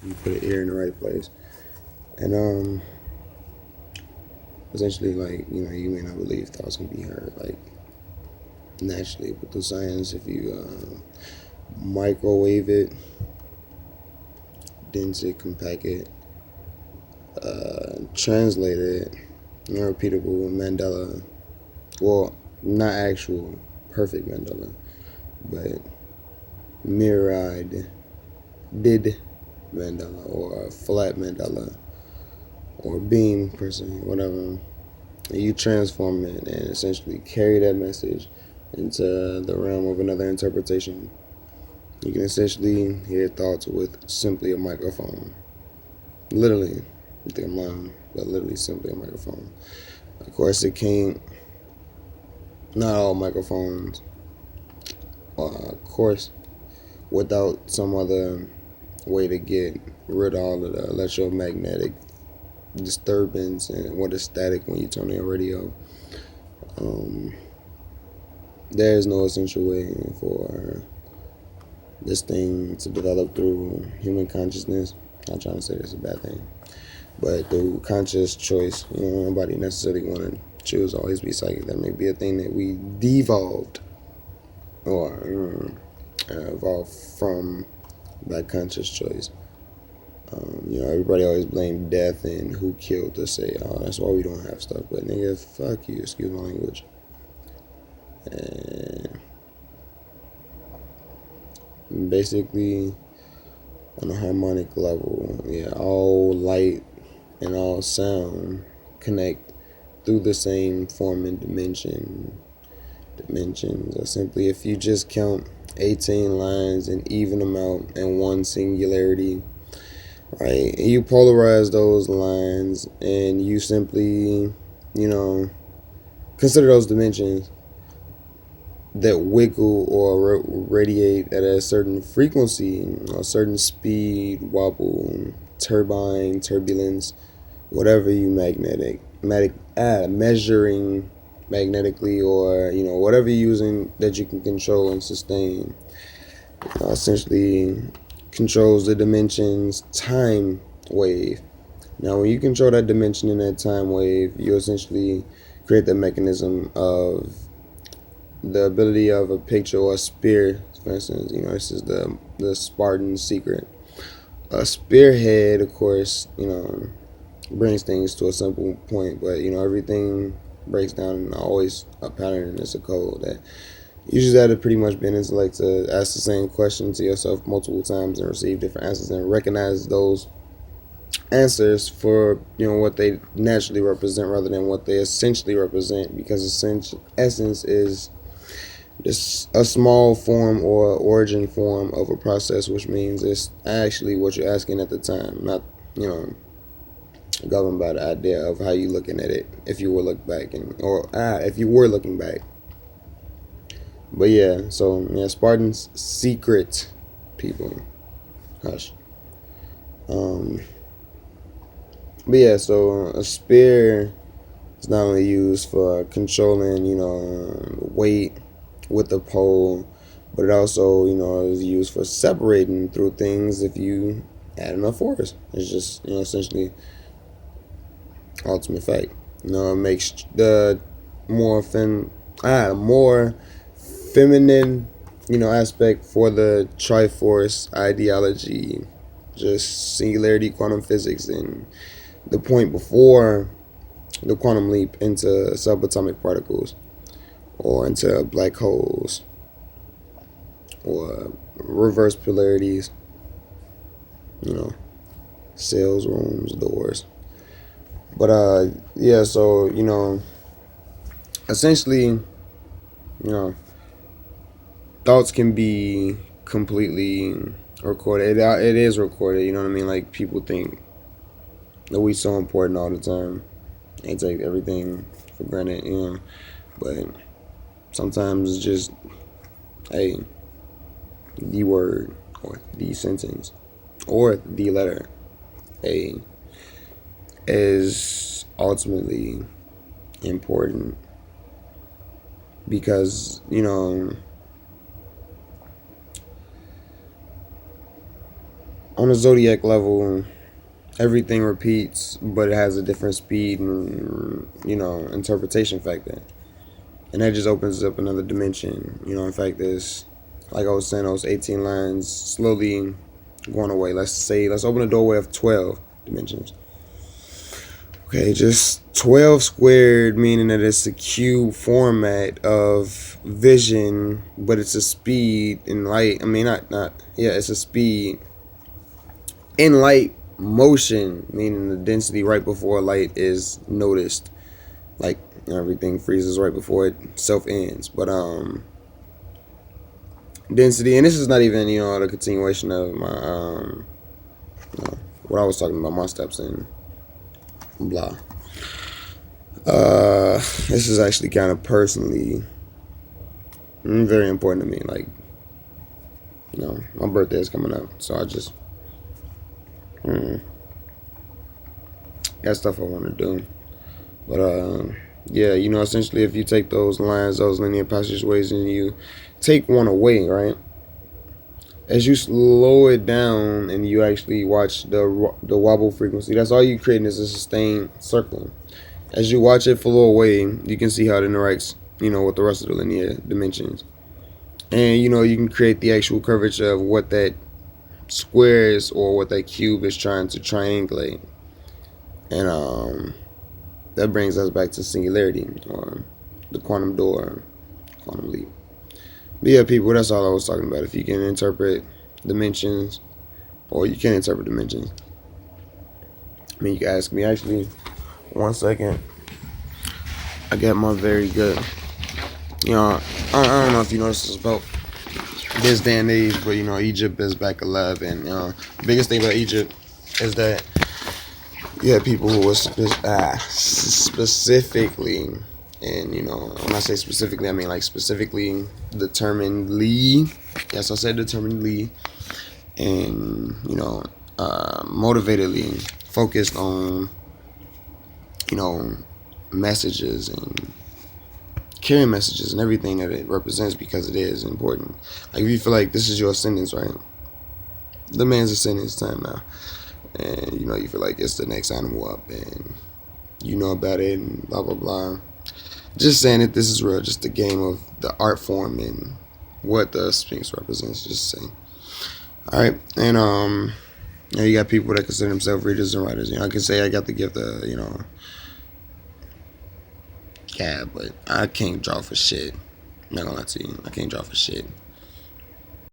You put an ear in the right place. And essentially, like, you may not believe thoughts can be heard, like, naturally. But through science, if you microwave it, dense it, compact it, translate it, repeatable Mandela, well, not actual perfect Mandela, but mirrored did Mandela, or a flat Mandela, or beam person, whatever. And you transform it and essentially carry that message into the realm of another interpretation. You can essentially hear thoughts with simply a microphone. Literally, I think I'm lying, but literally simply a microphone. Of course, it can't, not all microphones, of course, without some other way to get rid of all of the electromagnetic disturbance and what is static when you turn on your radio. Um, there is no essential way for this thing to develop through human consciousness. I'm not trying to say that's a bad thing, but through conscious choice. Nobody necessarily want to choose always be psychic. That may be a thing that we devolved or evolved from by conscious choice. Everybody always blame death and who killed to say, oh, that's why we don't have stuff. But nigga, fuck you, excuse my language. And basically, on a harmonic level, yeah, all light and all sound connect through the same form and dimensions. Or simply, if you just count 18 lines and even them out in one singularity, right? You polarize those lines and you simply, consider those dimensions that wiggle or radiate at a certain frequency, a certain speed, wobble, turbine, turbulence, whatever you measuring magnetically, or whatever you're using that you can control and sustain, essentially controls the dimension's time wave. Now, when you control that dimension in that time wave, you essentially create the mechanism of the ability of a picture or a spear. For instance, this is the Spartan secret. A spearhead, of course, brings things to a simple point, but everything breaks down in always a pattern, and it's a code that you just have to pretty much be an intellect to ask the same question to yourself multiple times and receive different answers and recognize those answers for what they naturally represent rather than what they essentially represent, because essence is just a small form or origin form of a process, which means it's actually what you're asking at the time, not governed by the idea of how you looking at it if you were look back if you were looking back. But yeah, so Spartan's secret, people, hush. But yeah, so a spear is not only used for controlling, weight with the pole, but it also, is used for separating through things if you add enough force. It's just, essentially ultimate fact. It makes the more more feminine, aspect for the Triforce ideology, just singularity, quantum physics, and the point before the quantum leap into subatomic particles or into black holes or reverse polarities, cells, rooms, doors. But yeah, so essentially, thoughts can be completely recorded. It is recorded. You know what I mean? Like, people think that we so important all the time. They take everything for granted, But sometimes it's just, hey, the word or the sentence or the letter A is ultimately important because, on a zodiac level, everything repeats, but it has a different speed and interpretation factor, and that just opens up another dimension. In fact, this, like I was saying, those 18 lines slowly going away. Let's open a doorway of 12 dimensions. Okay, just 12 squared, meaning that it's a cube format of vision, but it's a speed in light. I mean, it's a speed in light motion, meaning the density right before light is noticed. Like, everything freezes right before it self ends. But, density, and this is not even, the continuation of my, what I was talking about, my steps and blah. This is actually kind of personally very important to me. Like, my birthday is coming up, so I just got stuff I want to do. But yeah, essentially, if you take those lines, those linear passageways, and you take one away, right? As you slow it down and you actually watch the wobble frequency, that's all you creating is a sustained circle. As you watch it flow away, you can see how it interacts, with the rest of the linear dimensions. And, you can create the actual curvature of what that square is or what that cube is trying to triangulate. And that brings us back to singularity, or the quantum door, quantum leap. But yeah, people, that's all I was talking about. If you can interpret dimensions, or you can interpret dimensions. I mean, you can ask me. Actually, 1 second. I got my very good. I don't know if you know this about this day and age, but Egypt is back alive, and the biggest thing about Egypt is that you had people who were specifically, and when I say specifically, I mean like specifically determinedly. Yes, I said determinedly, and motivatedly focused on messages and carrying messages and everything that it represents, because it is important. Like, if you feel like this is your sentence, right? The man's ascending time now, and you feel like it's the next animal up, and you know about it, and blah blah blah. Just saying that this is real, just the game of the art form and what the Sphinx represents. Just saying. All right, and you got people that consider themselves readers and writers. I can say I got the gift of but I can't draw for shit. I'm not gonna lie to you, I can't draw for shit.